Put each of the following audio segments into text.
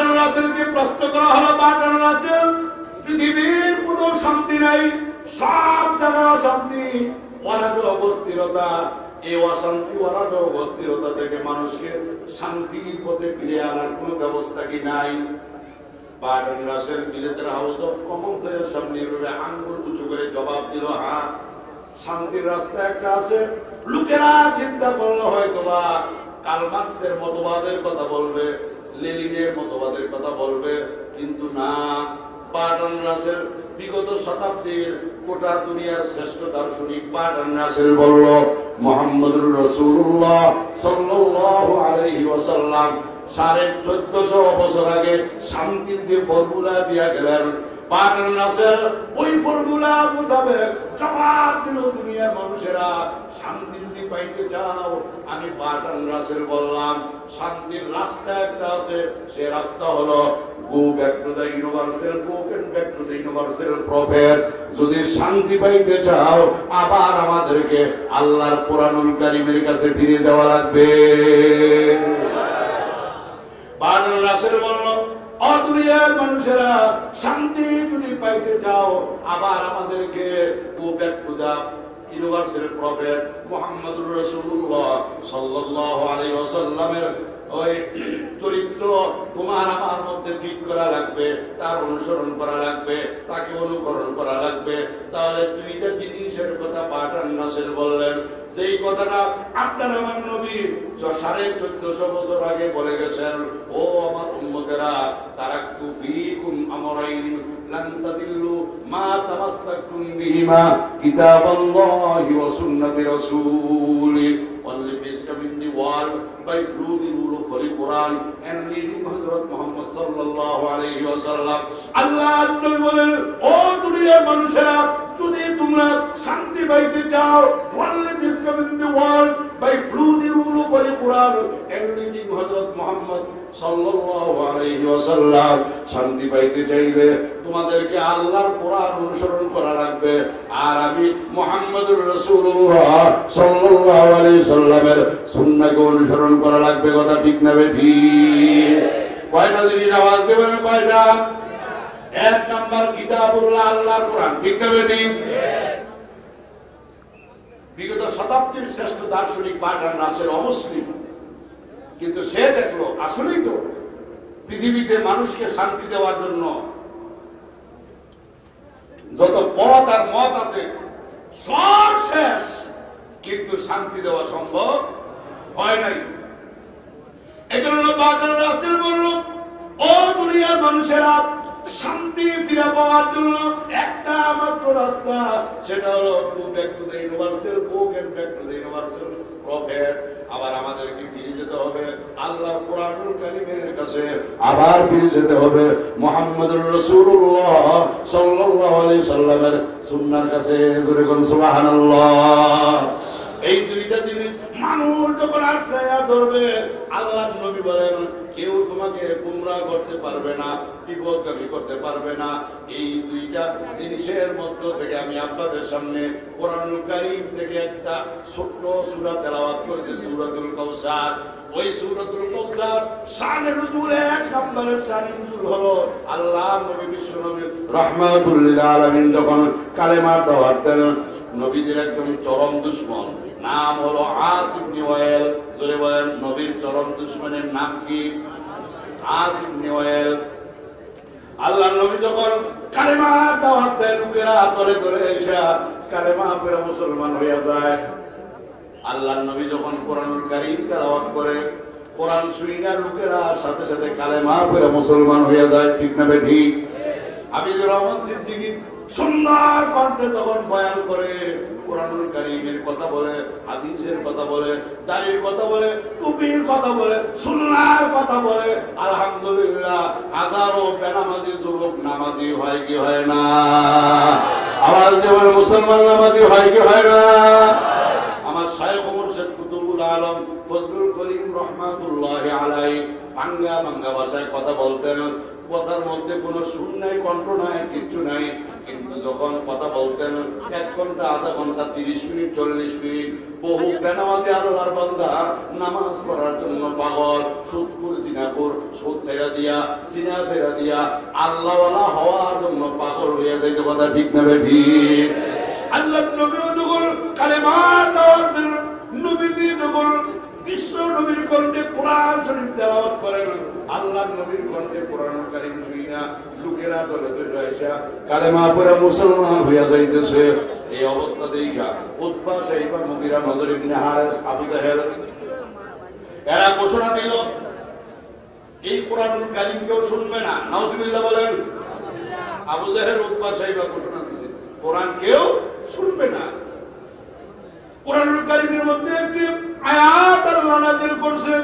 Button রাসেলকে প্রশ্ন করা হলো, বাটন রাসেল, পৃথিবীর কোনো শান্তি নাই, সব জায়গায় অশান্তি, অরাজক অস্থিরতা, এই অশান্তি অরাজক অস্থিরতা থেকে মানুষকে শান্তির পথে ফিরে আনার কোনো ব্যবস্থা কি নাই? বাটন রাসেল বিলেতের হাউস অফ কমন্সের সামনে আঙ্গুল উঁচু করে জবাব দিল, হ্যাঁ, শান্তির রাস্তা একটা আছে। লোকেরা চিন্তা করলো হয়তোবা কার্ল মার্কসের মতবাদের কথা বলবে, লেনিনের মতবাদের কথা বলবে, কিন্তু না, বাটন রাসেল বিগত শতাব্দীর গোটা দুনিয়ার শ্রেষ্ঠ দার্শনিক বাটন রাসেল বলল, মুহাম্মদুর রাসূলুল্লাহ সাল্লাল্লাহু আলাইহি ওয়াসাল্লাম 1450 বছর আগে শান্তির যে ফর্মুলা দিয়া গেলেন, বাটন রাসেল ওই ফর্মুলা মোতাবেক জবাব দিল, দুনিয়ার মানুষেরা শান্তি যদি পাইতে চাও, আমি বাটন রাসেল বললাম শান্তির রাস্তা একটা আছে, সে রাস্তা হলো go back to the universal book and back to the universal prophet. যদি শান্তি পাইতে চাও, আবার আমাদেরকে আল্লাহর কোরআনুল কারীমের কাছে ফিরে যাওয়া লাগবে। বাটন রাসেল বলল, ও দুনিয়ার মানুষেরা, শান্তি যদি পাইতে চাও, আবার আমাদেরকে go back to the universal prophet মুহাম্মদুর রাসূলুল্লাহ সাল্লাল্লাহু আলাইহি ওয়াসাল্লামের ওই চরিত্র তোমার আমার মধ্যে ফিট করা লাগবে, তার অনুসরণ করা লাগবে, তাকে অনুকরণ করা লাগবে। তাহলে দুইটা জিনিসের কথা বাটন রাসেল বললেন, সেই কথাটা আপনার আমার নবী 1450 বছর আগে বলে গেছেন, ও আমার উম্মতেরা, তারাকতু ফীকুম আমরাইন লান তাদিল্লু মা তামাসসাকতুম বিহিমা কিতাবাল্লাহি ওয়া সুন্নতি রাসূলি। Only peace come in the world by through the rule of Holy Quran and leading Hazrat Muhammad sallallahu alayhi wa sallam. Allah নবী বলেন, ও দুনিয়ার মানুষেরা, যদি তোমরা শান্তি পাইতে চাও, only peace come in the world by through the rule of Holy Quran and leading Hazrat Muhammad sallallahu alayhi wa sallam. শান্তি পাইতে চাইলে তোমাদেরকে আল্লাহর কোরআন অনুসরণ করা লাগবে, আর আমি মুহাম্মদুর রাসূলুল্লাহ সাল্লাল্লাহু আলাইহি সাল্লামের সুন্নাহকে অনুসরণ করা লাগবে। কথা ঠিক না বেঠি? কয়টা জিনিস আওয়াজ দেবেন? কয়টা? এক নাম্বার কিতাবুল্লাহ, আল্লাহর কোরআন। ঠিক না বেঠি? বিগত শতাব্দীর শ্রেষ্ঠ দার্শনিক বাটন রাসেল অমুসলিম, কিন্তু সে দেখলো আসলেই তো পৃথিবীতে মানুষকে শান্তি দেওয়ার জন্য যত পথ আর মত আছে সব শেষ, কিন্তু শান্তি দেওয়া সম্ভব হয় নাই। এজন্য বাটন রাসেল বলল, ও দুনিয়ার মানুষেরা, শান্তি ফিরে পাওয়ার জন্য একটা মাত্র রাস্তা, সেটা হলো go back to the universal book and back to the universal prophet। আবার আমাদেরকে ফিরে যেতে হবে আল্লাহর কোরআনুল কারীমের কাছে, আবার ফিরে যেতে হবে মুহাম্মদুর রাসূলুল্লাহ সাল্লাল্লাহু আলাইহি সাল্লামের সুন্নাহর কাছে। জোরে বলুন সুবহানাল্লাহ। এই দুইটা জিনিস মানুষ যখন আঁকড়ায়া ধরবে, আল্লাহর নবী বলেন, কেউ তোমাকে গুমরাহ করতে পারবে না, বিপদগামী করতে পারবে না। এই দুইটা জিনিসের মধ্য থেকে আমি আপনাদের সামনে কোরআনুল কারীম থেকে একটা ছোট্ট সূরা তেলাওয়াত করেছি, সূরাতুল কাউসার। ওই সূরাতুল কাউসার শানে নুজুল, এক নম্বরের শানে নুজুল হলো আল্লাহ নবী বিশ্ব নবী রাহমাতুল লিল আলামিন যখন কালেমার দাওয়াত দেন, নবীদের একজন চরম দুশমন নাম হলো আস ইবনে ওয়াইল। জোরে বলেন, নবীর চরম দুশমনের নাম কি? আস ইবনে ওয়াইল। আল্লাহর নবী যখন কালেমা দাওয়াত দেয়, লোকেরা তরে তরে এসে কালেমা পড়ে মুসলমান হয়ে যায়। আল্লাহর নবী যখন কোরআনুল কারীম তেলাওয়াত করে, কোরআন শুইনা লোকেরা সাথে সাথে কালেমা পড়ে মুসলমান হয়ে যায়। ঠিক না বেঠি? হাফিজুর রহমান সিদ্দিকী সুন্দর কণ্ঠে যখন বয়ান করে, কোরআনুল কারীমের কথা বলে, হাদিসের কথা বলে, দাড়ির কথা বলে, টুপির কথা বলে, সুন্নাহর কথা বলে, আলহামদুলিল্লাহ হাজারো বেনামাজি যুবক নামাজি হয় কি হয় না? আওয়াজ দেবেন, মুসলমান নামাজি হয় কি হয় না? আমার শায়খ মুর্শিদ কুতুবুল আলম ফজলুল করিম রহমাতুল্লাহি আলাইহি ভাঙ্গা ভাঙ্গা ভাষায় কথা বলতেন, কথার মধ্যে কোনো সুর নাই, কণ্ঠ নাই, কিচ্ছু নাই। কিন্তু যখন কথা বলতেন 1 ঘন্টা, আধা ঘন্টা, 30 মিনিট, 40 মিনিট, বহু বেনামাজি আল্লাহর বান্দা নামাজ পড়ার জন্য পাগল, সুদখোর, জিনাখোর, সুদ ছেড়ে দিয়া, জিনা ছেড়ে দিয়া আল্লাহওয়ালা হওয়ার জন্য পাগল হয়ে যাইতে। কথা ঠিক না ঠিক? আল্লাহ নবী যখন কালেমা দাওয়াত দেন, নবীজি যখন বিশ্ব নবীর কণ্ঠে কোরআন শরীফ তেলাওয়াত করেন, আল্লাহর নবীর কণ্ঠে কোরআন কারীম শুইনা লোকেরা দলে দলে আইসা কালেমা পড়ে মুসলমান হইয়া যাইতেছে। এই অবস্থা দেখা উতবা, শাইবা, মুগীরা, নজর ইবনে হারিস, আবু জাহেল এরা ঘোষণা দিল এই কোরআনুল কারীম কেউ শুনবে না। নাউজুবিল্লাহ বলেন। আবু জাহেল, উতবা, শাইবা ঘোষণা দিয়েছে কোরআন কেউ শুনবে না। কোরআনুল কারীমের মধ্যে একটি আয়াত আল্লাহ নাযিল করেছেন।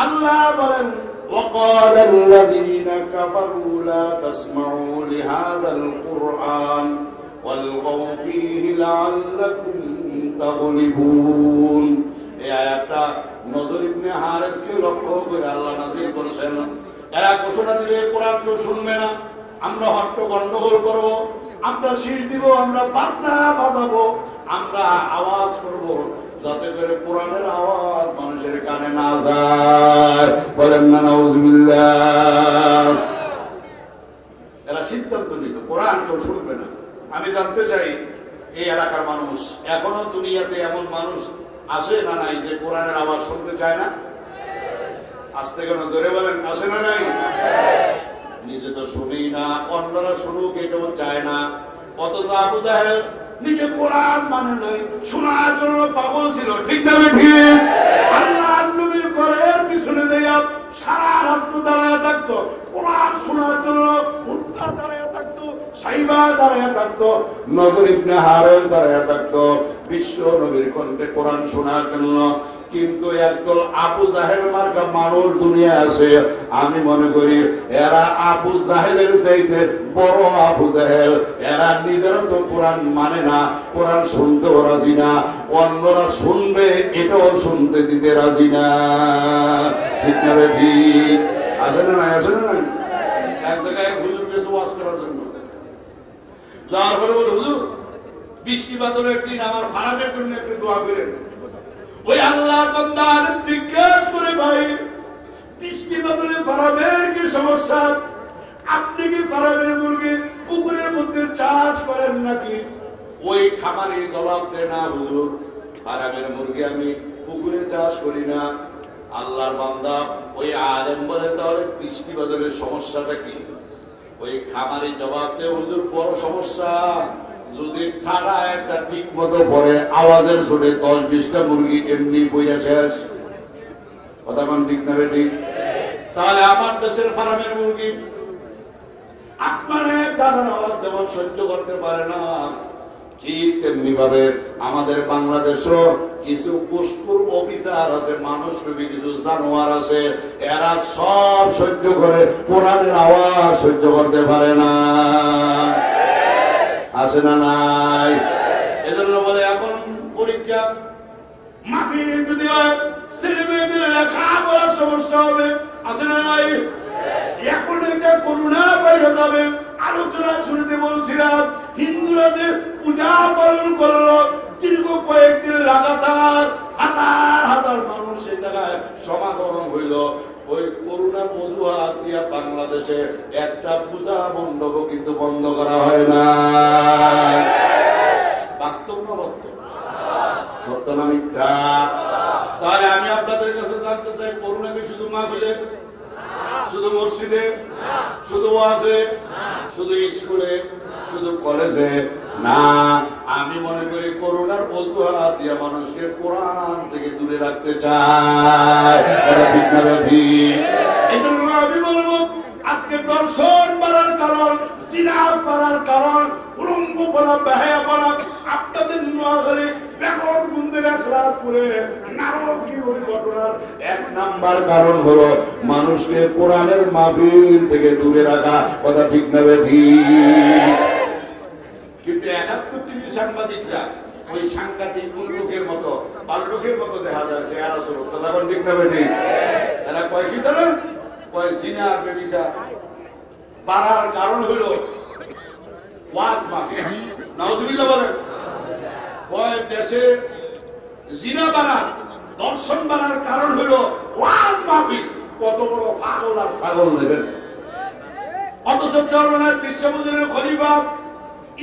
আল্লাহ বলেন, وقال الذين كفروا لا تسمعوا لهذا القرآن والغوا فيه لعلكم تغلبون। এই আয়াতটা নজর ইবনে হারিসকে লক্ষ্য করে আল্লাহ নাযিল করেছেন। এরা ঘোষণা দিলে কোরআন কেউ শুনবে না, আমরা হট্ট গন্ডগোল করব, আমরা শীষ দিব, আমরা বাজনা বাজাবো, আমরা আওয়াজ করব, যাতে করে কোরআনের আওয়াজ মানুষের কানে না যায়। বলেন না নাউজুবিল্লাহ। এরা সিদ্ধান্ত নিল কোরআন কেউ শুনবে না। আমি জানতে চাই এই এলাকার মানুষ, এখনো দুনিয়াতে এমন মানুষ আছে না নাই যে কোরআনের আওয়াজ শুনতে চায় না? আস্তে কেন জোরে বলেন, আছে না নাই? নিজে তো শুনি না, অন্যরা শুনুক এটাও চায় না। অথচ আবু জাহেল নিজে কোরআন মানে নাই, শোনার জন্য পাগল ছিল। ঠিক না ঠিক? আল্লাহর নবীর ঘরের পিছনে দেয়া সারা রাত দাঁড়ায় থাকতো, কোরআন শোনার জন্য উঠা দাঁড়ায় থাকতো, সাইবা দাঁড়ায় থাকতো, নজর ইবনে হারিস দাঁড়ায় থাকতো বিশ্ব নবীর কণ্ঠে কোরআন শোনার জন্য। কিন্তু একদল আবু জাহেল মার্কা মানুষ দুনিয়া আছে, আমি মনে করি এরা আবু জাহেলের চাইতে বড় আবু জাহেল। এরা নিজেরা তো কোরআন মানে না, কোরআন শুনতেও রাজি না, অন্যরা শুনবে এটাও শুনতে দিতে রাজি না। ঠিক না ঠিক? আসে না নাই? আসে না নাই? এক জায়গায় হুজুর গেছে ওয়াজ করার জন্য, যাওয়ার পরে বলে, হুজুর বৃষ্টি বাদলের একদিন আমার ফারামের জন্য একটু দোয়া করেন। ওই আল্লাহর বান্দা জিজ্ঞেস করে, ভাই বৃষ্টি বাদলে ফারামের কি সমস্যা? আপনি কি ফারামের মুরগি পুকুরের মধ্যে চাষ করেন নাকি? ওই খামারে জবাব দেয়, না হুজুর, ফারামের মুরগি আমি পুকুরে চাষ করি না। আল্লাহর বান্দা ওই আলেম বলে, তাহলে বৃষ্টি বাদলের সমস্যাটা কি? ওই খামারে জবাব দেয়, হুজুর বড় সমস্যা, যদি ঠাড়া একটা ঠিক মতো পরে আওয়াজের জোরে 10-20টা মুরগি এমনি বইয়া শেষ। কথা মান ঠিক না ঠিক? তাহলে আমার দেশের ফার্মের মুরগি আসমানে টানার আওয়াজ যেমন সহ্য করতে পারে না, ঠিক তেমনি ভাবে আমাদের বাংলাদেশও কিছু কুস্কুর অফিসার আছে, মানুষ কিছু জানোয়ার আছে, এরা সব সহ্য করে, কোরআনের আওয়াজ সহ্য করতে পারে না। আছে না নাই? এজন্য বলে এখন পরীক্ষা মাফি যদি হয় ছেলে মেয়েদের লেখাপড়ার সমস্যা হবে। আছে না নাই? এখন এটা করোনা বাইরে যাবে। আলোচনা শুরুতে বলছিলাম, হিন্দুরা যে পূজা পালন করলো দীর্ঘ কয়েকদিন লাগাতার, হাজার হাজার মানুষ সেই জায়গায় সমাগম হইল। ওই করোনার অজুহাত দিয়া বাংলাদেশে একটা পূজা মণ্ডপ কিন্তু বন্ধ করা হয় না। বাস্তব না বাস্তব? সত্য না মিথ্যা? তাহলে আমি আপনাদের কাছে জানতে চাই, করোনা কি শুধু মাহফিলে, শুধু মসজিদে, শুধু ওয়াজে, শুধু স্কুলে, শুধু কলেজে না? আমি মনে করি করোনার অজুহাত দিয়া মানুষকে কোরআন থেকে দূরে রাখতে চায়। এই জন্য আমি বলবো, আজকে দর্শন বাড়ার কারণ, জিনা বাড়ার কারণ, উলঙ্গ পড়া, বেহায়া পড়া, আপনাদের নোয়াখালী বেগমগঞ্জের ইখলাসপুরে নারকীয় ওই ঘটনার 1 নাম্বার কারণ হলো মানুষকে কোরআনের মাহফিল থেকে দূরে রাখা। কথা ঠিক না ঠিক? কিন্তু 71 টিভি সাংবাদিকরা ওই সাংঘাতিক উল্লুকের মতো বাল্লুকের মতো দেখা যায় চেহারা স্বরূপ। কথা বল ঠিক না বেটি? এরা কয় কি জানেন? কয় জিনা আর বেবিচার বাড়ার কারণ হলো ওয়াজ মাহফিল। নাউজুবিল্লাহ বলেন। কয় দেশে জিনা বাড়ার দর্শন বাড়ার কারণ হলো ওয়াজ মাহফিল। কত বড় পাগল আর ছাগল দেখেন। অথচ চরমনার বিশ্ববুজুরের খলিফা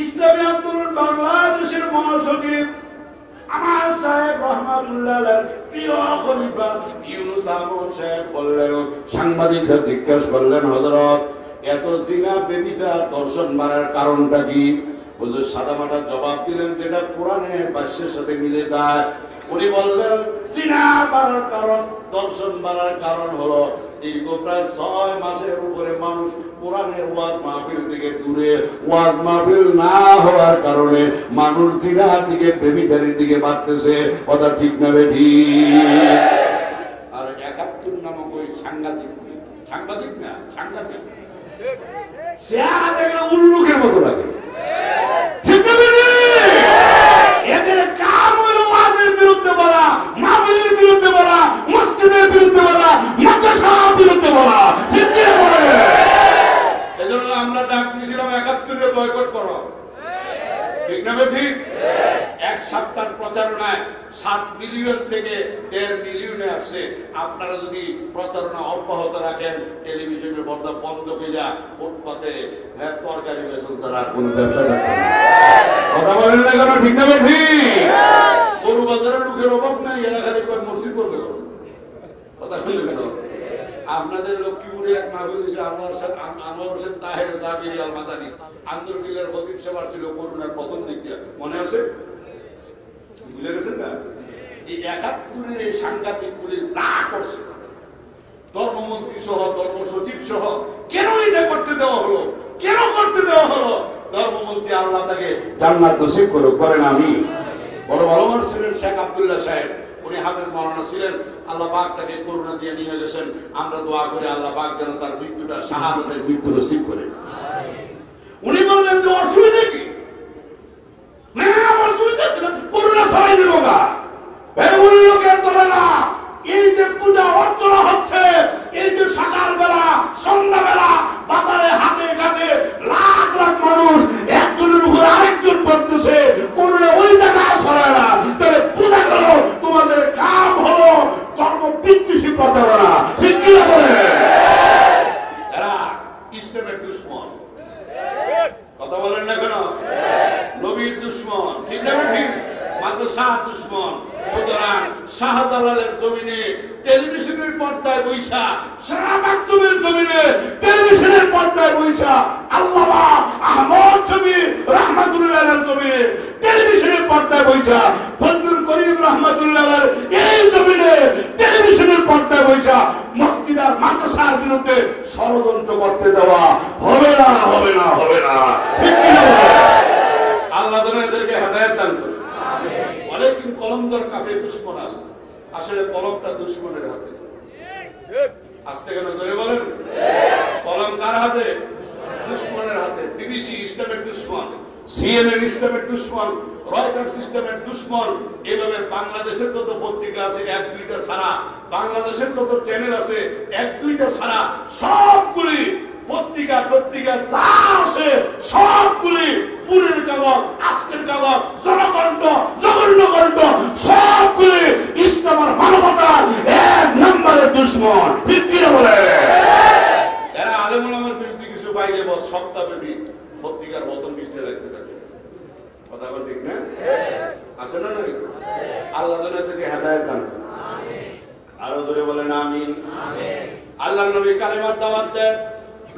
ইসলামী আন্দোলন বাংলাদেশের মহাসচিব আমার সাহেব রহমাতুল্লাহ প্রিয় খলিফা ইউনুস আহমদ সাহেব বললেন, সাংবাদিকরা জিজ্ঞাসা করলেন, হযরত এত জিনা বেবিচার দর্শন বাড়ার কারণটা কি? হুজুর সাদামাটা জবাব দিলেন, যেটা কোরআনের ভাষ্যের সাথে মিলে যায়। উনি বললেন, জিনা বাড়ার কারণ, দর্শন বাড়ার কারণ হলো দীর্ঘ প্রায় 6 মাসের উপরে মানুষ কোরআনের ওয়াজ মাহফিল থেকে দূরে, ওয়াজ মাহফিল না হওয়ার কারণে মানুষ জিনার দিকে বেবিচারের দিকে বাড়তেছে। কথা ঠিক না বেঠি? আর 71 নামক ওই সাংঘাতিক, সাংঘাতিক না সাংঘাতিক চেহারা দেখলে উল্লুকের মতো লাগে। ঠিক না বেঠি? এদের কাম হলো ওয়াজের বিরুদ্ধে বলা, মাহফিলের বিরুদ্ধে বলা, মসজিদের বিরুদ্ধে বলা, মাদ্রাসার বিরুদ্ধে বলা। ঠিক কি বলে? এজন্য আমরা ডাক দিয়েছিলাম 71 বয়কট করো। ঠিক না বেঠি? এক সপ্তাহ প্রচারণায় 7 মিলিয়ন থেকে 1.5 মিলিয়নে আসছে। আপনারা যদি প্রচারণা অব্যাহত রাখেন, টেলিভিশনের পর্দা বন্ধ কইরা ফুটপাতে তরকারি বেচন ছাড়া আর কোনো ব্যবসা থাকবে না। কথা বলেন না কেন? ঠিক না বেঠি? গরু বাজারের লোকের অভাব নাই, এরা খালি কয় মসজিদ বলতে পারো। কথা বললে কেন? আপনাদের লক্ষ্মীপুরে এক মাহফিল হয়েছে, আনোয়ার হোসেন তাহের জাবিরি আল মাদানী আন্দরকিল্লার খতিব সাহেব ছিল করোনার প্রথম দিক দিয়ে, মনে আছে? ভুলে গেছেন না? এই 71 এই সাংঘাতিক গুলি যা করছে, ধর্মমন্ত্রী সহ ধর্ম সচিব সহ, কেন এটা করতে দেওয়া হলো? কেন করতে দেওয়া হলো? ধর্মমন্ত্রী আল্লাহ তাকে জান্নাত নসিব করুক, বলেন আমি। বড় ভালো মানুষ ছিলেন শেখ আব্দুল্লাহ সাহেব, উনি হাফেজ মাওলানা ছিলেন। আল্লাহ পাক তাকে করুণা দিয়ে নিয়ে গেছেন। আমরা দোয়া করে আল্লাহ পাক যেন তার মৃত্যুটা শাহাদাতের মৃত্যু নসিব করে। উনি বললেন যে অসুবিধা কি? না অসুবিধা ছিল, করুণা ছড়াই দেবো গা। এগুলি লোকের দলে না। এই যে পূজা অর্চনা হচ্ছে, এই যে সকালবেলা সন্ধ্যাবেলা বাজারে হাতে ঘাটে লাখ লাখ মানুষ একজনের উপর আরেকজন পড়তেছে, করুণা ওই জায়গায় ছড়ায় না। তাহলে পূজা করো, তোমাদের কাম হলো ধর্ম বিদ্বেষী প্রচারণা। ঠিক কি বলে? এরা ইসলামের দুশ্মন। কথা বলেন না কেন? নবীর দুশ্মন। ঠিক না ঠিক? মাদ্রাসার দুশ্মন। সুতরাং শাহজালালের জমিনে টেলিভিশনের পর্দায় বৈশা, সারা মাধ্যমের জমিনে টেলিভিশনের পর্দায় বৈশা, আল্লামা আহমদ শফি রহমাতুল্লাহর জমিনে টেলিভিশনের পর্দায় বৈশা, ফজলুল করিম রহমাতুল্লাহর এই জমিনে টেলিভিশনের পর্দায় বৈশা মসজিদ আর মাদ্রাসার বিরুদ্ধে ষড়যন্ত্র করতে দেওয়া হবে না, হবে না, হবে না। ঠিক কি না? আল্লাহ যেন এদেরকে হেদায়েত দান করে। অনেকদিন কলমদার কাফে দুশ্মন আসে, আসলে কলমটা দুশ্মনের হাতে। আসতে কেন জোরে বলেন? কলম কার হাতে? দুশ্মনের হাতে। বিবিসি ইসলামের দুশ্মন, সিএনএন ইসলামের দুশ্মন, রয়টার্স ইসলামের দুশ্মন। এভাবে বাংলাদেশের যত পত্রিকা আছে 1-2টা ছাড়া, বাংলাদেশের যত চ্যানেল আছে 1-2টা ছাড়া সবগুলি পত্রিকা যা আছে সবগুলি পুরের কাগজ, আজকের কাগজ, জনকণ্ঠ, জগন্নকণ্ঠ সবগুলি ইসলাম আর মানবতার 1 নম্বরের দুশ্মন। ঠিক কি বলে? এরা আলেমুল আমার বিরুদ্ধে কিছু পাইলে বস সপ্তাহব্যাপী পত্রিকার বদন পৃষ্ঠে লাগতে থাকে। কথা বল ঠিক না? আছে না? নাই? আল্লাহ যেন থেকে হেদায়েত দান করে। আরো জোরে বলেন আমিন। আল্লাহ নবী কালেমার দাওয়াত দেয়,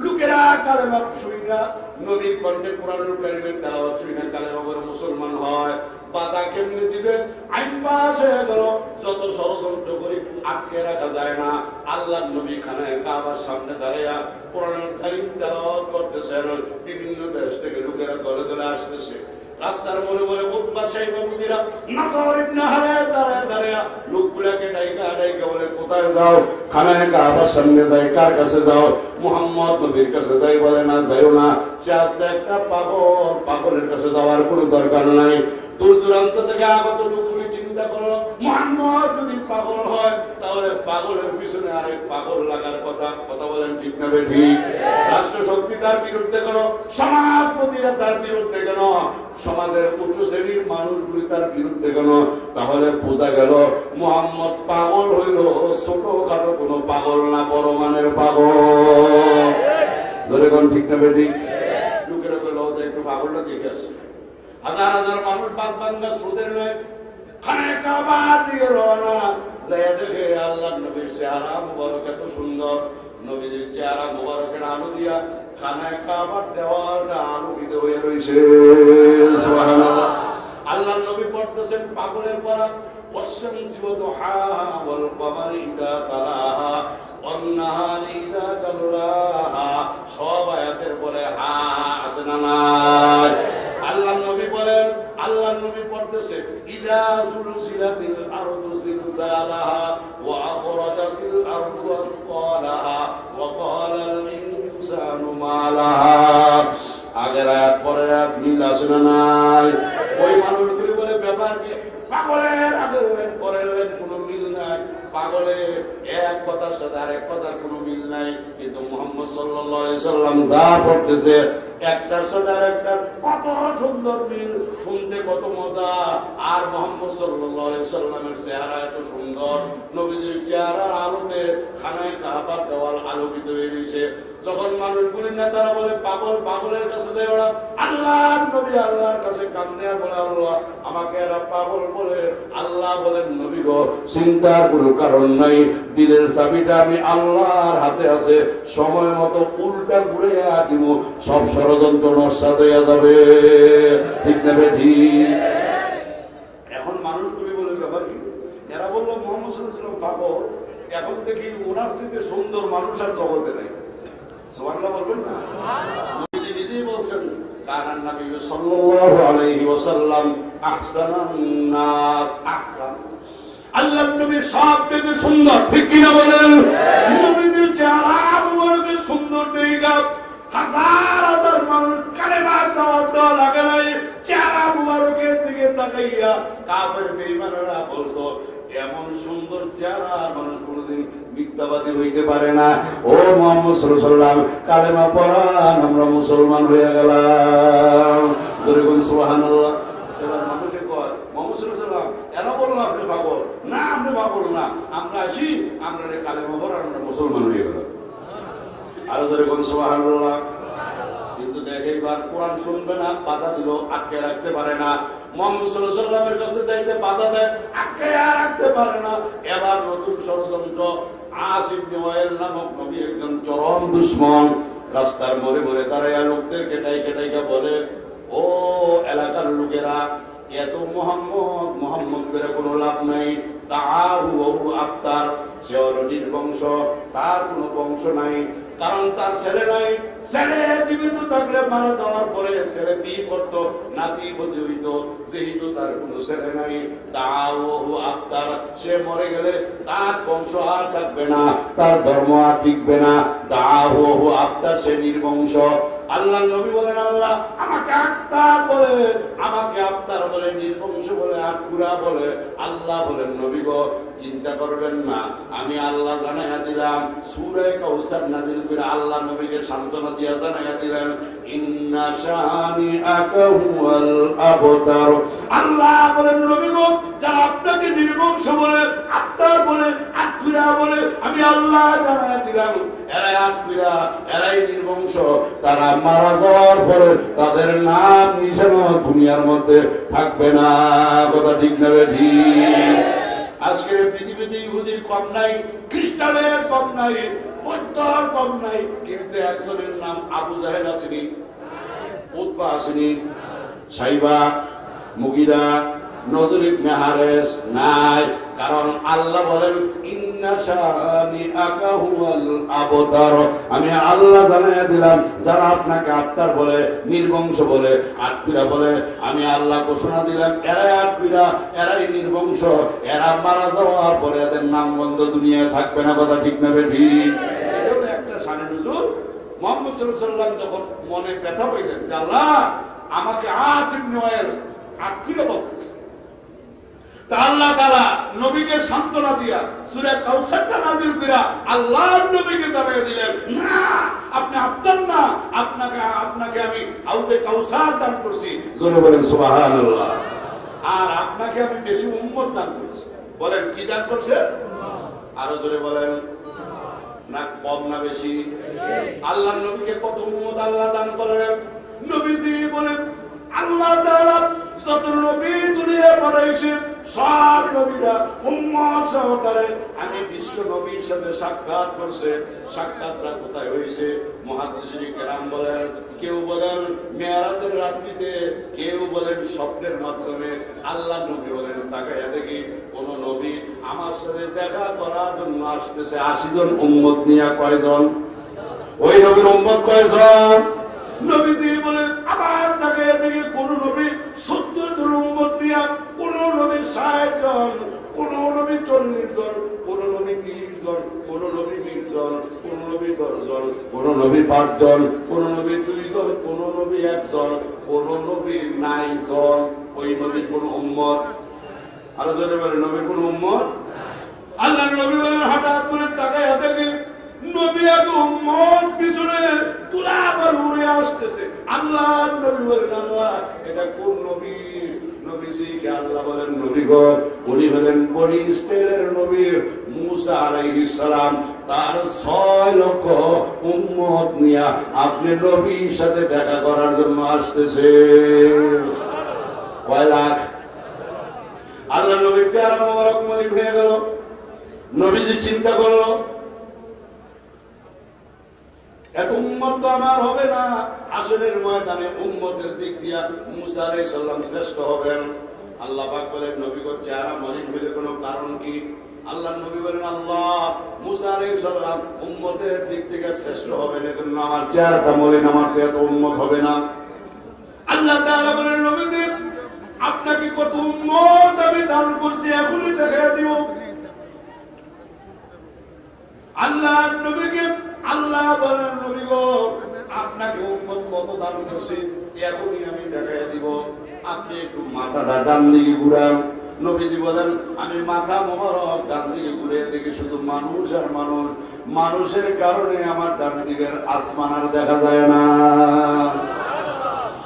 লোকেরা কালেমা শুই না, নবীর কণ্ঠে কোরআনুল কারীমের তেলাওয়াত শুই না, কালেমা পড়ে মুসলমান হয়। বাধা কেমনে দিবে? আইন পাস হয়ে গেল। যত ষড়যন্ত্র করি আটকে রাখা যায় না। আল্লাহর নবী খানায় কাবার সামনে দাঁড়াইয়া কোরআনুল কারীম তেলাওয়াত করতেছেন। বিভিন্ন দেশ থেকে লোকেরা দলে দলে আসতেছে। রাস্তার মোড়ে মোড়ে উতবা সাহেব মুদিরা নাসর ইবনে হারায় দাঁড়ায় লোকগুলাকে ডাইকা বলে, কোথায় যাও? খানায় কাবার সামনে যাই। কার কাছে যাও? মুহাম্মদ নবীর কাছে যাই। বলে না, যাইও না, সে আস্তে একটা পাগল, পাগলের কাছে যাওয়ার কোনো দরকার নাই। দূর দূরান্ত থেকে আগত লোকগুলি চিন্তা করলো, মুহাম্মদ যদি পাগল হয় তাহলে পাগলের পিছনে আরেক পাগল লাগার কথা। কথা বলেন ঠিক না ঠিক? রাষ্ট্র শক্তি তার বিরুদ্ধে কেন, সমাজপতিরা তার বিরুদ্ধে কেন, সমাজের উচ্চ শ্রেণীর মানুষগুলি তার বিরুদ্ধে কেন? তাহলে বোঝা গেল মুহাম্মদ পাগল হইল ছোটখাটো কোনো পাগল না, বড় মানের পাগল। জোরে কোন ঠিক না ঠিক? লোকেরা কইল যে একটু পাগলটা দেখে আসে। হাজার হাজার মানুষ বাগবাঙ্গা স্রোতের নয় খানায় কাবার দিকে রওনা, যায় দেখে আল্লাহর নবীর চেহারা মুবারক এত সুন্দর, নবীর চেহারা মুবারকের আলো দিয়া খানায় কাবার দেওয়ালটা আলোকিত হয়ে রয়েছে। সুবহানাল্লাহ। আল্লাহর নবী পড়তেছেন পাগলের পড়া, والشمس وضحاها والقمر إذا تلاها والنهار إذا جلاها। সব আয়াতের পরে হা আছে না নাই? আল্লাহর নবী বলেন, আল্লাহর নবী পড়তেছে ইযা সুলসিলাতিল আরদু জিলজালাহা ওয়া আখরাজাতিল আরদু আসকালাহা ওয়া ক্বালাল ইনসানু মা লাহা। আগের আয়াত পরের আয়াত মিল আছে না নাই? ওই মানুষগুলি বলে ব্যাপার কি, পাগলের আগের লাইন পরের লাইন কোনো মিল নাই, পাগলে এক কথার সাথে আরেক কথার কোনো মিল নাই। কিন্তু মুহাম্মদ সাল্লাল্লাহু আলাইহি সাল্লাম যা পড়তেছে একটার সাথে আরেকটার কত সুন্দর মিল, শুনতে কত মজা। আর মুহাম্মদ সাল্লাল্লাহু আলাইহি সাল্লামের চেহারা এত সুন্দর, নবীজির চেহারার আলোতে খানায় কাবার দেওয়াল আলোকিত হয়ে রয়েছে। যখন মানুষগুলি নেতারা বলে পাগল, পাগলের কাছে দেয় ওরা, আল্লাহর নবী আল্লাহর কাছে কান্দে আর বলে আল্লাহ আমাকে এরা পাগল বলে। আল্লাহ বলেন নবী গো চিন্তার কোনো কারণ নাই, দিলের চাবিটা আমি আল্লাহর হাতে আছে, সময় মতো উল্টা ঘুরে দিব, সব ষড়যন্ত্র নস্যাৎ হয়ে যাবে। ঠিক না ঠিক? এখন মানুষগুলি বলে ব্যাপার কি, এরা বললো মুহাম্মদ সাল্লাল্লাহু আলাইহি ওয়াসাল্লাম পাগল, এখন দেখি ওনার চেয়ে সুন্দর মানুষ আর জগতে নাই। সুবহানাল্লাহ বলবেন না? নবীজি নিজেই বলছেন কানান নবী সাল্লাল্লাহু আলাইহি ওয়াসাল্লাম আহসানান নাস। আহসান, আল্লাহর নবী সবচেয়ে সুন্দর, ঠিক কি না বলেন? নবীজির চেহারা মুবারক সুন্দর দেখা হাজার হাজার মানুষ কালেমা দেওয়া লাগে নাই, চেহারা মুবারকের দিকে তাকাইয়া কাফের বেঈমানরা বলতো এমন সুন্দর চেহারা মানুষ কোনদিন মিথ্যাবাদী হইতে পারে না। ও মুহাম্মদ সাল্লাল্লাহু আলাইহি ওয়াসাল্লাম কালেমা পড়ান, আমরা মুসলমান হয়ে গেলাম। জোরে বলুন সুবহানাল্লাহ। এবার মানুষে কয় মুহাম্মদ সাল্লাল্লাহু আলাইহি ওয়াসাল্লাম এরা বললো আপনি পাগল না, আপনি পাগল না, আমরা আসি আমরা কালেমা পড়ান, আমরা মুসলমান হয়ে গেলাম। আরো জোরে বলুন সুবহানাল্লাহ। কিন্তু দেখে এবার কোরআন শুনবে না, বাধা দিল, আটকে রাখতে পারে না। মুহাম্মদ সাল্লাল্লাহু আলাইহি ওয়াসাল্লামের কাছে যাইতে বাধা দেয়, আটকে রাখতে পারে না। এবার নতুন ষড়যন্ত্র, আস ইবনে ওয়াইল নামক নবী একজন চরম দুশমন রাস্তার মোড়ে মোড়ে দাঁড়ায়া লোকদেরকে ডাইকা বলে, ও এলাকার লোকেরা, এত মোহাম্মদ মোহাম্মদ করে কোনো লাভ নাই, তাহু আফতার, সে হলো নির্বংশ, তার কোনো বংশ নাই, কারণ তার ছেলে নাই। ছেলে জীবিত থাকলে মারা যাওয়ার পরে ছেলে বিয়ে করত, নাতি ক্ষতি হইত, যেহেতু তার কোনো ছেলে নাই, তাহু আফতার, সে মরে গেলে তার বংশ আর থাকবে না, তার ধর্ম আর টিকবে না, তাহু আফতার, সে নির্বংশ। আল্লাহ নবী বলেন আল্লাহ আমাকে আফতার বলে, আমাকে আফতার বলে, নির্বংশ বলে, আটকুরা বলে। আল্লাহ বলেন নবী গো চিন্তা করবেন না, আমি আল্লাহ জানাইয়া দিলাম, সূরা কাউসার নাযিল করে আল্লাহ নবীকে সান্ত্বনা দিয়া জানাইয়া দিলেন, ইন্না শানিআকা হুয়াল আবতার। আল্লাহ বলেন নবী গো যারা আপনাকে নির্বংশ বলে, আফতার বলে, আটকুরা বলে, আমি আল্লাহ জানাইয়া দিলাম এরাই আটকুরা, এরাই নির্বংশ। তারা মারা যাওয়ার পরে তাদের নাম নিশানা দুনিয়ার মধ্যে থাকবে না। কথা ঠিক না ঠিক? আজকের পৃথিবীতে ইহুদির কম নাই, খ্রিস্টানের কম নাই, বৌদ্ধর কম নাই, কিন্তু একজনের নাম আবু জাহেল আসেনি, উতবা আসেনি, সাইবা, মুগিরা, নজর ইবনে হারেস নাই। কারণ আল্লাহ বলেন ইন্না শানিআকা হুয়াল আবতার, আমি আল্লাহ জানাইয়া দিলাম যারা আপনাকে আফতার বলে, নির্বংশ বলে, আটকুরা বলে, আমি আল্লাহ ঘোষণা দিলাম এরাই আটকুরা, এরাই নির্বংশ, এরা মারা যাওয়ার পরে এদের নাম বন্ধ দুনিয়ায় থাকবে না। কথা ঠিক না ঠিক? একটা শানে নজুল মুহাম্মদ সাল্লাল্লাহু আলাইহি ওয়াসাল্লাম যখন মনে ব্যথা পাইলেন, আল্লাহ আমাকে আস ইবনে ওয়াইল আখিরে বলতেছে। তা আল্লাহ তাআলা নবীকে সান্ত্বনা দিয়া সূরা কাউসারটা নাযিল কইরা আল্লাহর নবীকে জানিয়ে দিলেন, না আপনি আপনার না, আপনাকে আমি হাউজে কাউসার দান করছি। জোরে বলেন সুবহানাল্লাহ। আর আপনাকে আমি বেশি উম্মত দান করছি। বলেন কি দান করছেন? আরো জোরে বলেন। না কম না বেশি? আল্লাহর নবীকে কত উম্মত আল্লাহ দান করলেন? নবীজি বলেন আল্লাহ তাআলা যত নবী দুনিয়া পাঠাইছে সব নবীরা উম্মত সহকারে আমি বিশ্ব নবীর সাথে সাক্ষাৎ করছে। সাক্ষাৎটা কোথায় হয়েছে? মুহাদ্দিসিনে কেরাম বলেন, কেউ বলেন মেরাজের রাত্রিতে, কেউ বলেন স্বপ্নের মাধ্যমে। আল্লাহ নবী বলেন তাকায়া দেখি কোন নবী আমার সাথে দেখা করার জন্য আসতেছে 80 জন উম্মত নিয়ে। কয়জন? ওই নবীর উম্মত কয়জন? নবীজি বলেন আবার তাকায়া দেখি কোন নবী 70 জন উম্মত নিয়ে, কোন নবী 60 জন, কোন নবী 40 জন, কোন নবী 30 জন, কোন নবী 20 জন, কোন নবী 10 জন, কোন নবী 5 জন, কোন নবী 2 জন, কোন নবী 1 জন, কোন নবী 9 জন। ওই নবীর কোন উম্মত? আরো জোরে বলেন নবীর কোন উম্মত? আল্লাহর নবী বলেন হঠাৎ করে তাকায়া দেখি নবী আর উম্মত পিছনে তুলাবাল উড়ে আসতেছে। আল্লাহর নবী বলেন আল্লাহ এটা কোন নবী? নবীজিকে আল্লাহ বলেন নবী গো উনি হলেন বনি ইসরাইলের নবী মুসা আলাইহিস সালাম। তার 6 লক্ষ উম্মত নিয়ে আপনি নবীর সাথে দেখা করার জন্য আসতেছে। কয় লাখ? আল্লাহ নবীর চেহারা মোবারক মলিন হয়ে গেল। নবীজি চিন্তা করলো এত উম্মত তো আমার হবে না। আসরের ময়দানে উম্মতের দিক দিয়া মুসা আলাইহিস সালাম শ্রেষ্ঠ হবেন। আল্লাহ পাক বলেন নবী গো চেহারা মলিন হইলে কোনো কারণ কি? আল্লাহ নবী বলেন আল্লাহ মুসা আলাইহিস সালাম উম্মতের দিক থেকে শ্রেষ্ঠ হবেন, এজন্য আমার চেহারাটা মলিন, আমার তো এত উম্মত হবে না। আল্লাহ তাআলা বলেন নবীজি আপনাকে কত উম্মত আমি দান করছি এখনই দেখাই দিব। আল্লাহ নবীকে আল্লাহ বলেন নবী গো আপনাকে উম্মত কত দান করছি এখনই আমি দেখাই দিব। আপনি একটু মাথাটা ডান দিকে ঘুরান। নবীজি বলেন আমি মাথা মোবারক ডান দিকে ঘুরে দেখি শুধু মানুষ আর মানুষ। মানুষের কারণে আমার ডান দিকের আসমান আর দেখা যায় না।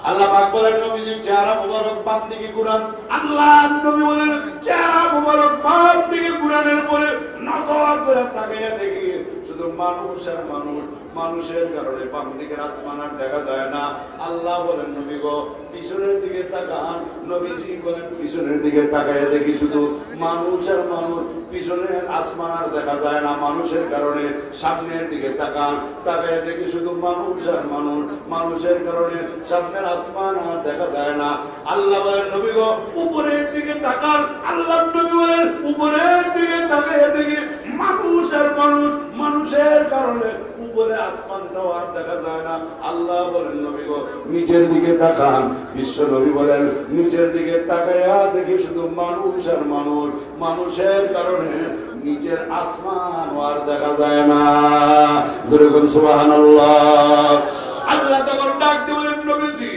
আল্লাহ পাক বলেন নবীজি চেহারা মোবারক বাম দিকে ঘুরান। আল্লাহ নবী বলেন চেহারা মোবারক বাম দিকে ঘুরানোর পরে নজর করে তাকিয়ে দেখি শুধু মানুষ আর মানুষ। মানুষের কারণে বাম দিকের আসমান আর দেখা যায় না। আল্লাহ বলেন নবী গো পিছনের দিকে তাকান। নবীজি বলেন পিছনের দিকে তাকায় দেখি শুধু মানুষ আর মানুষ। পিছনের আসমান আর দেখা যায় না মানুষের কারণে। সামনের দিকে তাকান, তাকায় দেখি শুধু মানুষ আর মানুষ। মানুষের কারণে সামনের আসমান আর দেখা যায় না। আল্লাহ বলেন নবী গো উপরের দিকে তাকান। আল্লাহ নবী বলেন উপরের দিকে তাকায় দেখি মানুষ আর মানুষ। মানুষের কারণে উপরে আসমানটাও আর দেখা যায় না। আল্লাহ বলেন নবী গো নিচের দিকে তাকান। বিশ্ব নবী বলেন নিচের দিকে তাকায়া দেখি শুধু মানুষ আর মানুষ। মানুষের কারণে নিচের আসমান আর দেখা যায় না। জোরে বলুন সুবহানাল্লাহ। আল্লাহ তখন ডাক দিয়ে বলেন নবীজি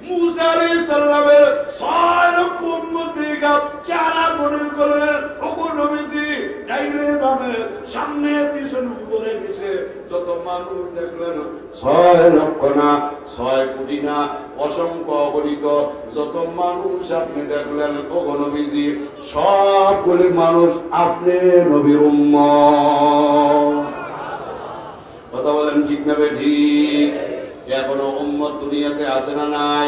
মুসা আলাইহিস সালামের 6 লক্ষ উম্মত দিকে চারা মডেল করলেন। ওগো নবীজি ডাইরে বামে সামনে পিছনে উপরে নিচে যত মানুষ দেখলেন 6 লক্ষ না 6 কোটি না অসংখ্য অগণিত যত মানুষ আপনি দেখলেন ওগো নবীজি সবগুলি মানুষ আপনি নবীর উম্মত। কথা বলেন ঠিক না ঠিক? এখনো উম্মত দুনিয়াতে আছে না নাই?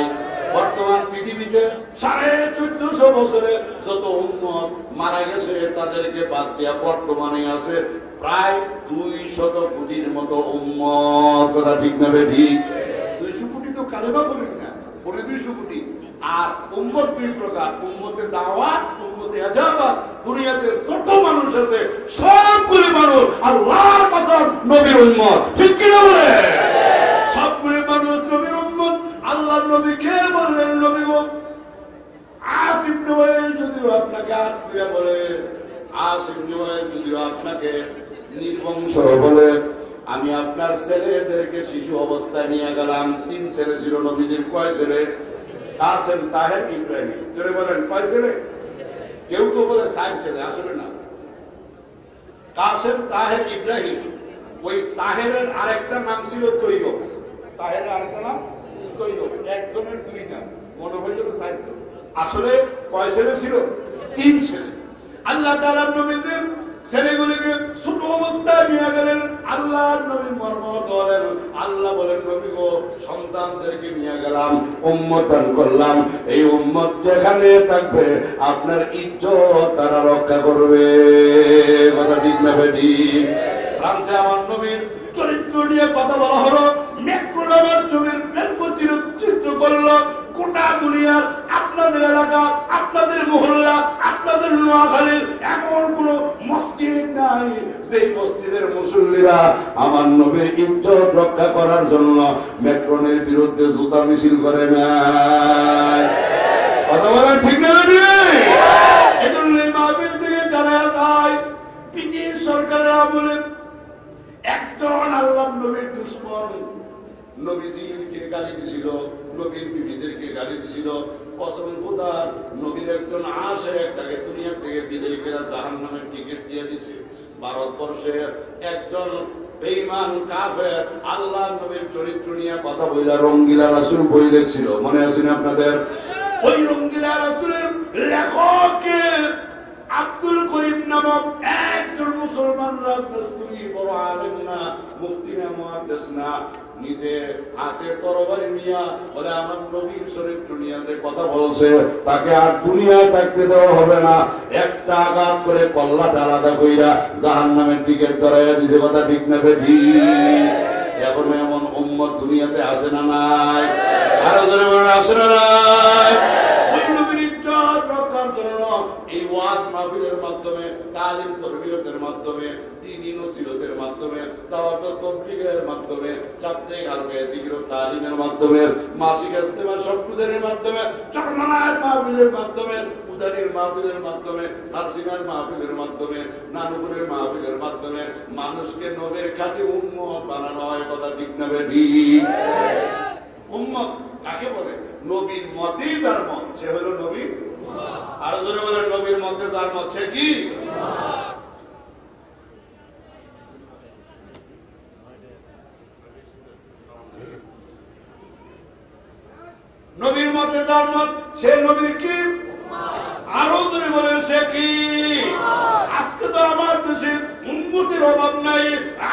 বর্তমান পৃথিবীতে 1450 বছরে যত উম্মত মারা গেছে তাদেরকে বাদ দিয়া বর্তমানে আছে প্রায় 200 কোটির মতো উম্মত। কথা ঠিক না ঠিক? 200 কোটি তো কালেমা পড়েন না, পড়ে 200 কোটি। আর উম্মত দুই প্রকার, উম্মতে দাওয়াত, উম্মতে ইজাবাত। দুনিয়াতে যত মানুষ আছে সবগুলো মানুষ আল্লাহর কসম নবীর উম্মত। ঠিক কি না বলে? সবগুলো মানুষ নবীর উম্মত। আল্লাহ নবী কে বললেন নবী গো আসিফ নওয়াল যদিও আপনাকে আত্মীয় বলে, আসিফ নওয়াল যদিও আপনাকে নির্বংশ বলে, আমি আপনার ছেলেদেরকে শিশু অবস্থায় নিয়ে গেলাম। 3 ছেলে ছিল নবীজির। কয় ছেলে? কাসেম তাহের ইব্রাহিম। জোরে বলেন কয় ছেলে? কেউ কেউ বলে 4 ছেলে, আসলে না। কাসেম তাহের ইব্রাহিম। ওই তাহেরের আরেকটা নাম ছিল তৈয়ব। তাহেরের আরেকটা নাম তৈয়ব। একজনের 2 নাম, মনে হয়েছিল 4 ছেলে। আসলে কয় ছেলে ছিল? 3 ছেলে। আল্লাহ তাআলা নবীর ছেলেগুলিকে ছোট অবস্থায় নিয়ে গেলেন। আল্লাহর নবী মর্মত হলেন। আল্লাহ বলেন, নবী গো, সন্তানদেরকে নিয়ে গেলাম, উম্মত দান করলাম। এই উম্মত যেখানে থাকবে আপনার ইজ্জত তারা রক্ষা করবে। কথা ঠিক না বেটি? ফ্রান্সে আমার নবীর চরিত্র নিয়ে কথা বলা হলো। মেট্রো নামের নবীর চিত্র করলো। গোটা দুনিয়ার আপনাদের এলাকা, আপনাদের মহল্লা, আপনাদের নোয়াখালীর এমন কোন মসজিদ নাই যে মসজিদের মুসল্লিরা আমার নবীর ইজ্জত রক্ষা করার জন্য ম্যাক্রনের বিরুদ্ধে জুতা মিছিল করে না। কথা বলেন ঠিক না? এজন্য এই মাহফিল থেকে জানা যায় ব্রিটিশ সরকারের আমলে একজন আল্লাহর নবীর দুশমন নবীজিকে গালি দিছিল, নবীর বিবিদেরকে গালি দিছিল। কসম খোদার, নবীর একজন আশিক তাকে দুনিয়া থেকে বিদায় করে জাহান্নামের টিকিট দিয়ে দিছে। ভারতবর্ষে একজন বেঈমান কাফের আল্লাহ নবীর চরিত্র নিয়ে কথা বইলা রঙ্গিলা রাসূল বই লিখছিল, মনে আছে না আপনাদের? ওই রঙ্গিলা রাসূলের লেখককে আব্দুল করিম নামক একজন মুসলমান রাজনীতি বড় আলেম না, মুফতি না, মুহাদ্দিস না, নিজে হাতে তরবারি নিয়ে বলে আমার নবীর চরিত্র নিয়ে যে কথা বলছে তাকে আর দুনিয়ায় থাকতে দেওয়া হবে না। একটা আঘাত করে কল্লাটা আলাদা কইরা জাহান্নামের টিকিট ধরাইয়া দিছে। কথা ঠিক না বেঠি? এখন এমন উম্মত দুনিয়াতে আছে না নাই? আরো জনে বলেন আছে না নাই? এই ওয়াজ মাহফিলের মাধ্যমে, তালিম তরবিয়তের মাধ্যমে, দ্বীনি নসিহতের মাধ্যমে, দাওয়াত ও তাবলীগের মাধ্যমে, সাপ্তাহিক হালকা জিকির ও তালিমের মাধ্যমে, মাসিক ইজতেমা সম্প্রদায়ের মাধ্যমে, চরমনার মাহফিলের মাধ্যমে, উজানির মাহফিলের মাধ্যমে, সারসিনার মাহফিলের মাধ্যমে, নানুপুরের মাহফিলের মাধ্যমে মানুষকে নবীর খাঁটি উম্মত বানানো হয়। কথা ঠিক না বেঠি? উম্মত কাকে বলে? নবীর মতেই যার মত, সে হলো নবী। আরো জোরে বলেন, নবীর মতে যার মত সে কি? নবীর মতে যার মত সে নবীর কি? আরো জোরে বলেন সে কি? আজকে তো আমার দেশে উম্মতের অভাব নাই,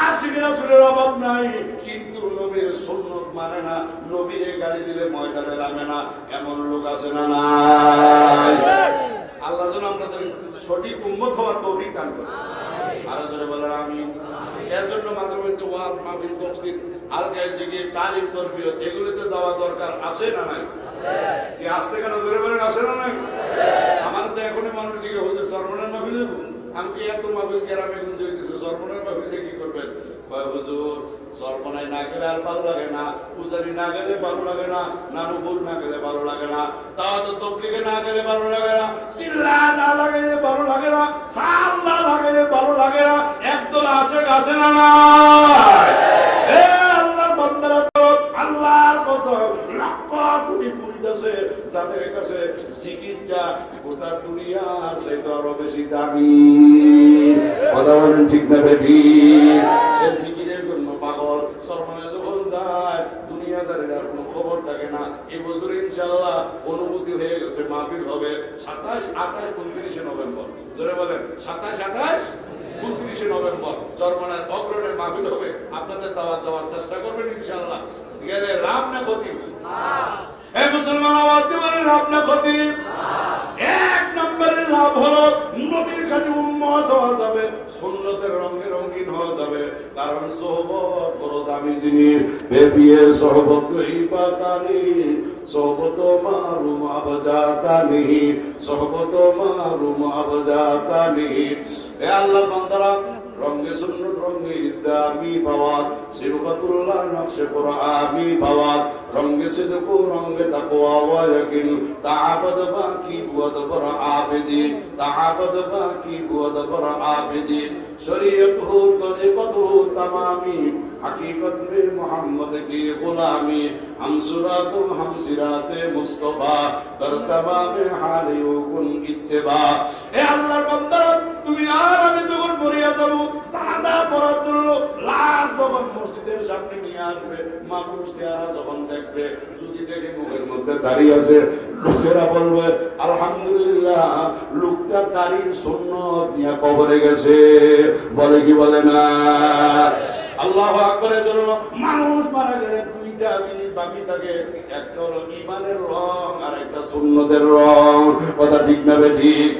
আশিকের রাসূলের অভাব নাই, কিন্তু নবীর সুন্নাত মানে না, নবীরে গালি দিলে ময়দানে লাগে না, এমন লোক আছে না নাই? আল্লাহ যেন আপনাদের সঠিক উম্মত হওয়ার তৌফিক দান করেন। আরো জোরে বলেন আমিন। এর জন্য মাঝে মধ্যে ওয়াজ মাহফিল তাফসীর হালকা জিকির তালিম তরবিয়ত এগুলোতে যাওয়া দরকার আছে না নাই? কি আসতে কেন? জোরে বলেন আছে না নাই? আমার তো এখনই মানুষ দিকে হুজুর সর্বনাশ মাহফিল আমি কি এত মাহফিল গ্রামে গুঞ্জ হইতেছে, সর্বনাশ মাহফিলে কি করবেন? হুজুর সর্বনাশ না গেলে আর ভালো লাগে না, পূজারি না গেলে ভালো লাগে না, নানুপুর না গেলে ভালো লাগে না, দাওয়াত তাবলীগে না গেলে ভালো লাগে না, চিল্লা না লাগাইলে ভালো লাগে না, সাল না লাগাইলে ভালো লাগে না। একদল আশিক আছে না নাই? এ আল্লাহর বান্দারা, আল্লাহর কসম লক্ষ কোটি মুরিদ আছে যাদের কাছে জিকিরটা গোটা দুনিয়ার চাইতে আরো বেশি দামি। কথা বলেন ঠিক না বেঠি? সে জিকিরের জন্য পাগল। সরমানে যখন যায় দুনিয়াদারের আর কোনো খবর থাকে না। এই বছর ইনশাআল্লাহ অনুমতি হয়ে গেছে, মাহফিল হবে 27, 28, 29 নভেম্বর। জোরে বলেন 27, 28, 29 নভেম্বর সরমানের অগ্রণের মাহফিল হবে। আপনাদের দাওয়াত দেওয়ার চেষ্টা করবেন ইনশাআল্লাহ। গেলে লাভ না ক্ষতি? এই মুসলমান আওয়াজ দিয়ে বলেন লাভ না ক্ষতি? এক নম্বরের লাভ হলো নবীর কাছে উম্মত হওয়া যাবে, সুন্নতের রঙে রঙিন হওয়া যাবে। কারণ সোহবত বড় দামি জিনিস। বেবিয়ে সোহবত ইবাদানি, সোহবত মারুম আবজাতানি, সোহবত মারুম আবজাতানি। এ আল্লাহর বান্দারা, রঙে সুন্নত রঙে ইসলামি পাওয়া সিবগাতুল্লাহ নকশে কুরআনি ফাওয়াদ রঙ্গে সিদক রঙ্গে তাকওয়া ওয়া ইয়াকিন তাআবাদ বাকি বুয়াদ পর আবেদি তাআবাদ বাকি বুয়াদ পর আবেদি শরীয়ত হো তরিকত হো तमामी हकीकत में मोहम्मद की गुलामी हम सुरात हम सिराते मुस्तफा कर तमाम हाल युकुन इत्तिबा ए अल्लाहर বান্দারা তুমি আর আমি যখন মরিয়া যাব সাদা পরার জন্য লাখ যখন মসজিদের সামনে নিয়ে আসবে মানুষ চেহারা যখন দেখবে যদি দেখে মুখের মধ্যে দাড়ি আছে লোকেরা বলবে আলহামদুলিল্লাহ লোকটা দাড়ির সুন্নত নিয়ে কবরে গেছে বলে কি বলে না আল্লাহু আকবারের জন্য মানুষ মারা গেলে দুইটা জিনিস বাকি থাকে একটা হলো ঈমানের রং আর একটা সুন্নতের রং কথা ঠিক না ঠিক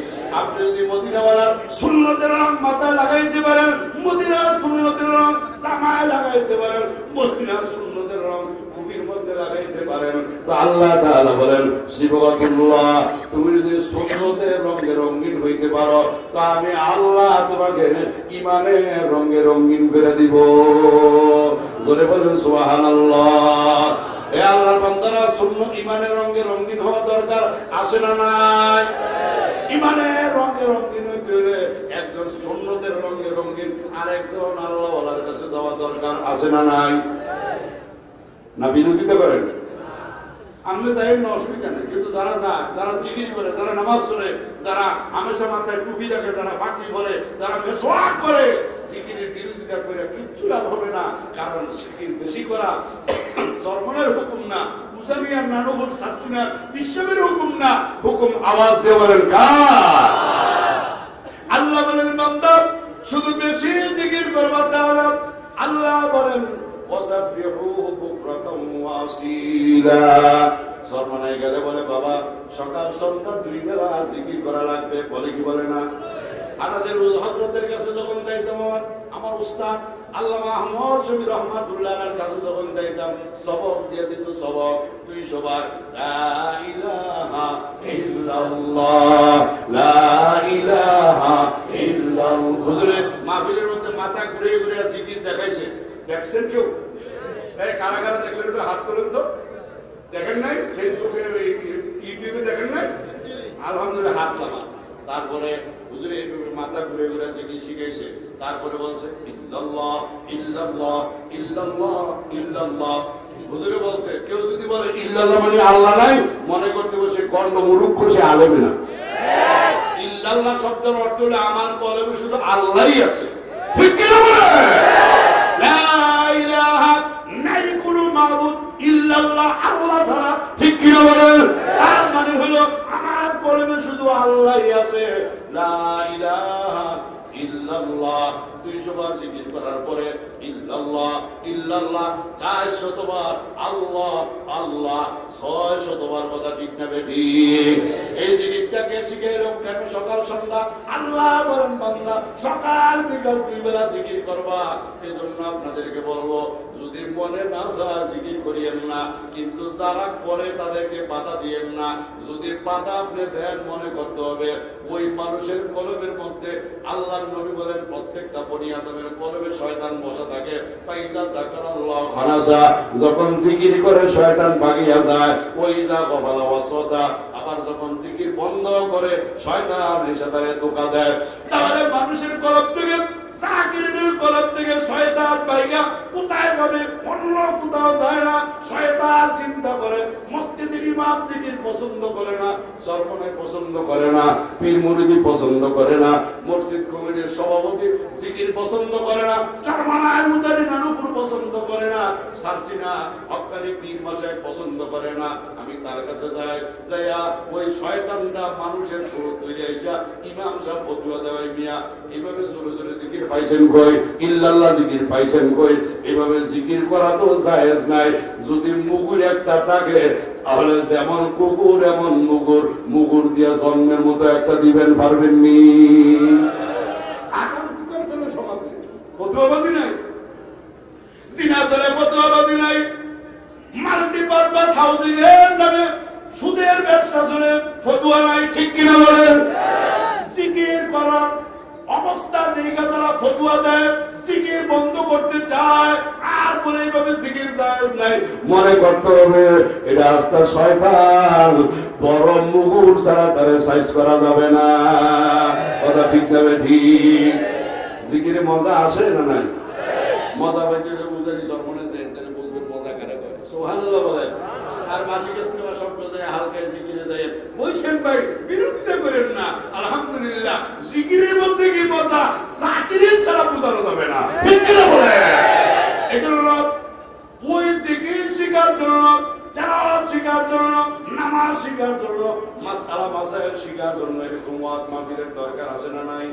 আপনি যদি মদিনাওয়ালার সুন্নতের রং মাথায় লাগাইতে পারেন মদিনার সুন্নতের রং জামায় লাগাইতে পারেন মদিনার সুন্নতের রং টুপির মধ্যে লাগাইতে পারেন তো আল্লাহ তাআলা বলেন সিবগাতুল্লাহ তুমি যদি সুন্নতের রঙে রঙিন হইতে পারো তো আমি আল্লাহ তোমাকে ঈমানের রঙে রঙিন করে দিব জোরে বলেন সুবহানাল্লাহ এ আল্লাহর বান্দারা সুন্নাত ঈমানের রঙে রঙিন হওয়া দরকার আছে না নাই ঈমানের রঙে রঙিন হইতে হলে একজন সুন্নতের রঙে রঙিন আর একজন আল্লাহওয়ালার কাছে যাওয়া দরকার আছে না নাই না বিরোধিতা করেন আমরা যাই না অসুবিধা নেই কিন্তু যারা যায় যারা জিকির করে যারা নামাজ পড়ে যারা হামেশা মাথায় টুপি রাখে যারা ফাঁকি বলে যারা মেসওয়াক করে জিকিরের বিরোধিতা করে কিচ্ছু লাভ হবে না কারণ জিকির বেশি করা সরমনের হুকুম না উজামিয়ার নানুভুর সাসিনার বিশ্ববের হুকুম না হুকুম আওয়াজ দিয়ে বলেন কার আল্লাহ বলেন বান্দা শুধু বেশি জিকির করবা তাহলে আল্লাহ বলেন ওয়াসাবিহুহু বুকরাতাম ওয়া আসীলা সরমনায় গেলে বলে বাবা সকাল সন্ধ্যা দুই বেলা জিকির করা লাগবে বলে কি বলে না আনাজের হযরতের কাছে যখন যাইতাম আমার উস্তাদ আল্লামা আহমদ শফি রহমাতুল্লাহর কাছে যখন যাইতাম সবক দিয়ে দিত সবক 200 বার লা ইলাহা ইল্লাল্লাহ লা ইলাহা ইল্লাল্লাহ হুজুরে মাহফিলের মধ্যে মাথা ঘুরে ঘুরে জিকির দেখাইছে দেখছেন কেউ এই কারা কারা দেখছেন একটু হাত তোলেন তো দেখেন নাই ফেসবুকে ইউটিউবে দেখেন নাই আলহামদুলিল্লাহ হাত লামা তারপরে হুজুর এইভাবে মাথা ঘুরে ঘুরে জিকির শিখাইছে তারপরে বলছে ইল্লাল্লাহ ইল্লাল্লাহ ইল্লাল্লাহ ইল্লাল্লাহ হুজুরে বলছে কেউ যদি বলে ইল্লাল্লাহ মানে আল্লাহ নাই মনে করতে বসে কর্ণ মূর্খ সে আলেমে না ইল্লাল্লাহ শব্দের অর্থ হলো আমার কলমে শুধু আল্লাহই আছে ঠিক কি না বলে লা ইলাহা নাই কোনো মাবুদ ইল্লাল্লাহ আল্লাহ ছাড়া ঠিক কি না বলে তার মানে হলো আমার কলমে শুধু আল্লাহই আছে লা ইলাহা ইল্লাল্লাহ 200 বার জিকির করার পরে ইল্লাল্লাহ ইল্লাল্লাহ 400 বার আল্লাহ আল্লাহ 600 বার কথা ঠিক না বেটি এই জিকিরটাকে শিখাইলো কেন সকাল সন্ধ্যা আল্লাহ বলেন বান্দা সকাল বিকাল দুই বেলা জিকির করবা এজন্য আপনাদেরকে বলবো যদি মনে না চায় জিকির করিয়েন না কিন্তু যারা করে তাদেরকে বাধা দিয়েন না যদি বাধা আপনি দেন মনে করতে হবে ওই মানুষের কলবের মধ্যে আল্লাহর নবী বলেন প্রত্যেকটা বনি আদমের কলবে শয়তান বসা থাকে ফাইজা যাকারাল্লাহ খানাসা যখন জিকির করে শয়তান ভাগিয়া যায় ওইজা কবালা ওয়াসওয়াসা আবার যখন জিকির বন্ধ করে শয়তান এসে তারে ধোঁকা দেয় তাহলে মানুষের কলব থেকে জাকিরের কলব থেকে শয়তান ভাইয়া কোথায় যাবে অন্য কোথাও যায় না শয়তান চিন্তা করে মসজিদের ইমাম জিকির পছন্দ করে না সরমনে পছন্দ করে না পীর মুরিদি পছন্দ করে না মসজিদ কমিটির সভাপতি জিকির পছন্দ করে না চরমানায় মুজারি নানুপুর পছন্দ করে না সারসিনা হক্কানি পীর মাসায় পছন্দ করে না আমি তার কাছে যাই যাইয়া ওই শয়তানটা মানুষের সুর তৈরি আইসা ইমাম সাহেব ফতোয়া দেওয়াই মিয়া এইভাবে জোরে জোরে জিকির পাইছেন কই ইল্লাল্লাহ জিকির পাইছেন কই এভাবে জিকির করা তো জায়েজ নাই যদি মুগুর একটা থাকে তাহলে যেমন কুকুর এমন মুগুর মুগুর দিয়া জন্মের মতো একটা দিবেন পারবেন নি এখন কুকুর চলে সমাজে ফতোয়াবাজি নাই জিনা চলে ফতোয়াবাজি নাই মাল্টিপারপাস হাউজিং এর নামে সুদের ব্যবসা চলে ফতোয়া নাই ঠিক কিনা বলেন জিকির করার অবস্থা দেখে তারা ফতোয়া দেয় জিকির বন্ধ করতে চায় হবে জিকির জায়েজ নাই, মনে করতে হবে এটা আস্তা শয়তান, বড় মুগুর ছাড়া তারে সাইজ করা যাবে না। কথা ঠিক যাবে ঠিক। জিকিরে মজা আসে না নাই? মজা পাইতে বুঝানি সরমনে যায়, তাহলে বুঝবেন মজা কারে করে। সুবহানাল্লাহ বলেন। আর মাসিক ইস্তেমা শব্দ যায় হালকা জিকিরে যায়, বলছেন ভাই বিরোধিতা করেন না। আলহামদুলিল্লাহ জিকিরের মধ্যে কি মজা, জাকিরের ছাড়া বোঝানো যাবে না। ঠিক কি না বলেন? এজন্য ওই জিকির শিখার জন্য, তেলাওয়াত শিখার জন্য, নামাজ শিখার জন্য, মাসআলা মাসাইল শিখার জন্য এরকম ওয়াজ মাহফিলের দরকার আছে না নাই?